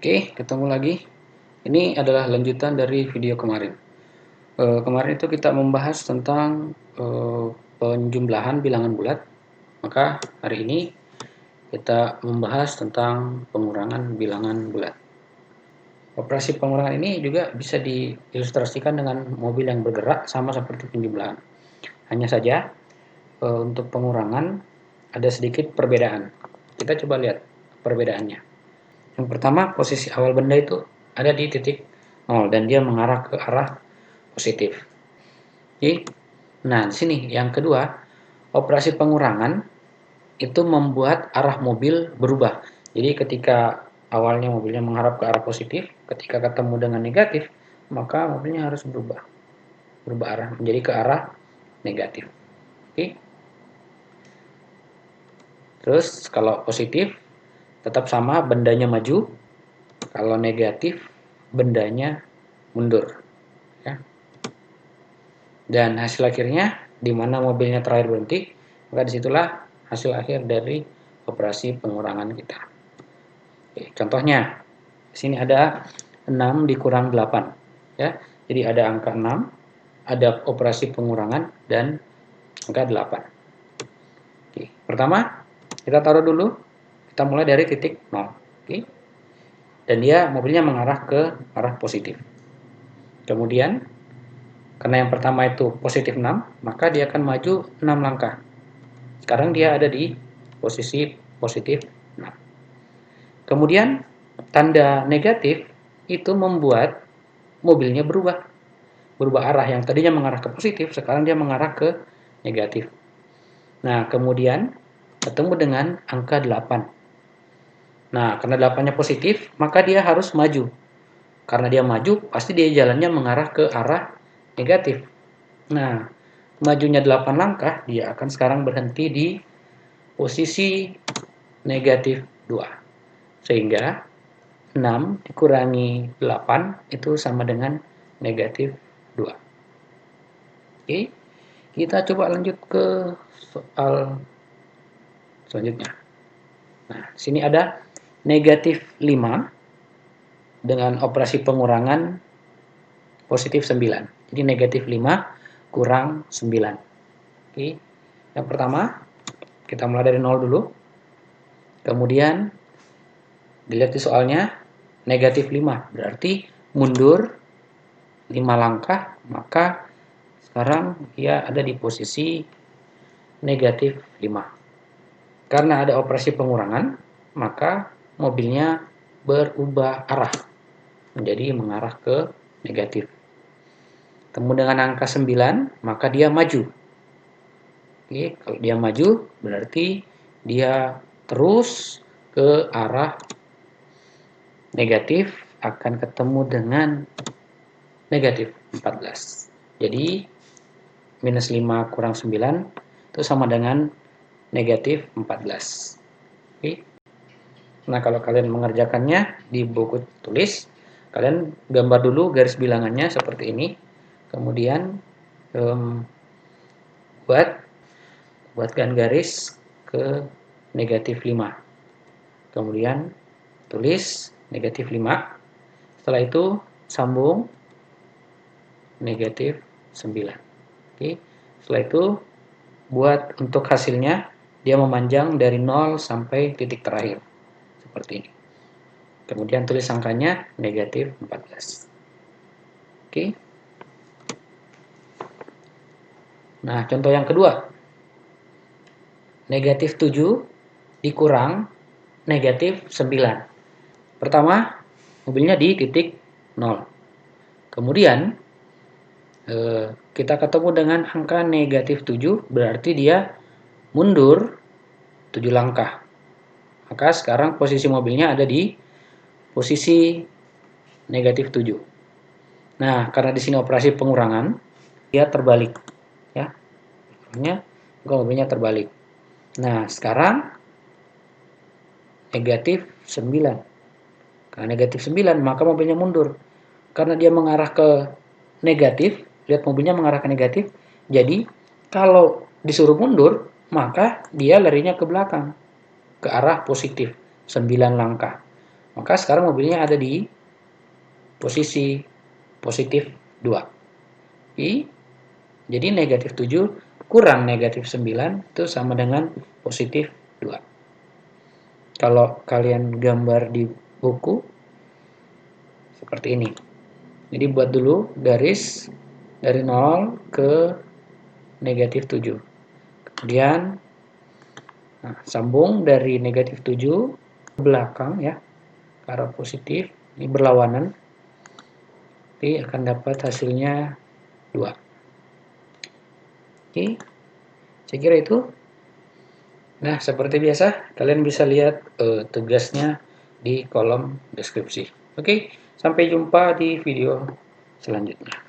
Oke, ketemu lagi. Ini adalah lanjutan dari video kemarin. Kemarin itu kita membahas tentang penjumlahan bilangan bulat. Maka hari ini kita membahas tentang pengurangan bilangan bulat. Operasi pengurangan ini juga bisa diilustrasikan dengan mobil yang bergerak sama seperti penjumlahan. Hanya saja untuk pengurangan ada sedikit perbedaan. Kita coba lihat perbedaannya. Yang pertama, posisi awal benda itu ada di titik 0 dan dia mengarah ke arah positif. Oke. Nah, di sini yang kedua, operasi pengurangan itu membuat arah mobil berubah. Jadi ketika awalnya mobilnya menghadap ke arah positif, ketika ketemu dengan negatif, maka mobilnya harus berubah arah menjadi ke arah negatif. Oke. Terus kalau positif tetap sama, bendanya maju. Kalau negatif, bendanya mundur. Ya. Dan hasil akhirnya, di mana mobilnya terakhir berhenti, maka disitulah hasil akhir dari operasi pengurangan kita. Oke, contohnya, di sini ada 6 dikurang 8. Ya. Jadi ada angka 6, ada operasi pengurangan, dan angka 8. Oke, pertama, kita taruh dulu, kita mulai dari titik 0. Oke. Dan dia mobilnya mengarah ke arah positif. Kemudian karena yang pertama itu positif 6, maka dia akan maju 6 langkah. Sekarang dia ada di posisi positif 6. Kemudian tanda negatif itu membuat mobilnya berubah arah. Yang tadinya mengarah ke positif, sekarang dia mengarah ke negatif. Nah, kemudian ketemu dengan angka 8. Nah, karena 8-nya positif, maka dia harus maju. Karena dia maju, pasti dia jalannya mengarah ke arah negatif. Nah, majunya 8 langkah, dia akan sekarang berhenti di posisi negatif 2. Sehingga 6 dikurangi 8 itu sama dengan negatif 2. Oke, kita coba lanjut ke soal selanjutnya. Nah, sini ada negatif 5 dengan operasi pengurangan positif 9. Jadi negatif 5 kurang 9. Oke. Yang pertama, kita mulai dari 0 dulu. Kemudian dilihat di soalnya negatif 5. Berarti mundur 5 langkah, maka sekarang dia ada di posisi negatif 5. Karena ada operasi pengurangan, maka mobilnya berubah arah menjadi mengarah ke negatif. Ketemu dengan angka 9, maka dia maju. Oke, kalau dia maju berarti dia terus ke arah negatif, akan ketemu dengan negatif 14. Jadi minus 5 kurang 9 itu sama dengan negatif 14. Oke. Nah, kalau kalian mengerjakannya di buku tulis, kalian gambar dulu garis bilangannya seperti ini. Kemudian buatkan garis ke negatif 5. Kemudian tulis negatif 5. Setelah itu sambung negatif 9. Oke. Setelah itu buat untuk hasilnya dia memanjang dari 0 sampai titik terakhir. Seperti ini. Kemudian tulis angkanya negatif 14. Oke. Nah, contoh yang kedua. Negatif 7 dikurang negatif 9. Pertama, mobilnya di titik 0. Kemudian, kita ketemu dengan angka negatif 7, berarti dia mundur 7 langkah. Maka sekarang posisi mobilnya ada di posisi negatif 7. Nah, karena di sini operasi pengurangan, dia terbalik. Ya, mobilnya terbalik. Nah, sekarang negatif 9. Karena negatif 9, maka mobilnya mundur. Karena dia mengarah ke negatif, lihat mobilnya mengarah ke negatif, jadi kalau disuruh mundur, maka dia larinya ke belakang, ke arah positif, 9 langkah. Maka sekarang mobilnya ada di posisi positif 2. Jadi negatif 7 kurang negatif 9 itu sama dengan positif 2. Kalau kalian gambar di buku seperti ini. Jadi buat dulu garis dari 0 ke negatif 7. Kemudian sambung dari negatif 7 ke belakang ya, ke arah positif, ini berlawanan. Nanti akan dapat hasilnya 2. Oke, saya kira itu. Nah, seperti biasa, kalian bisa lihat tugasnya di kolom deskripsi. Oke, sampai jumpa di video selanjutnya.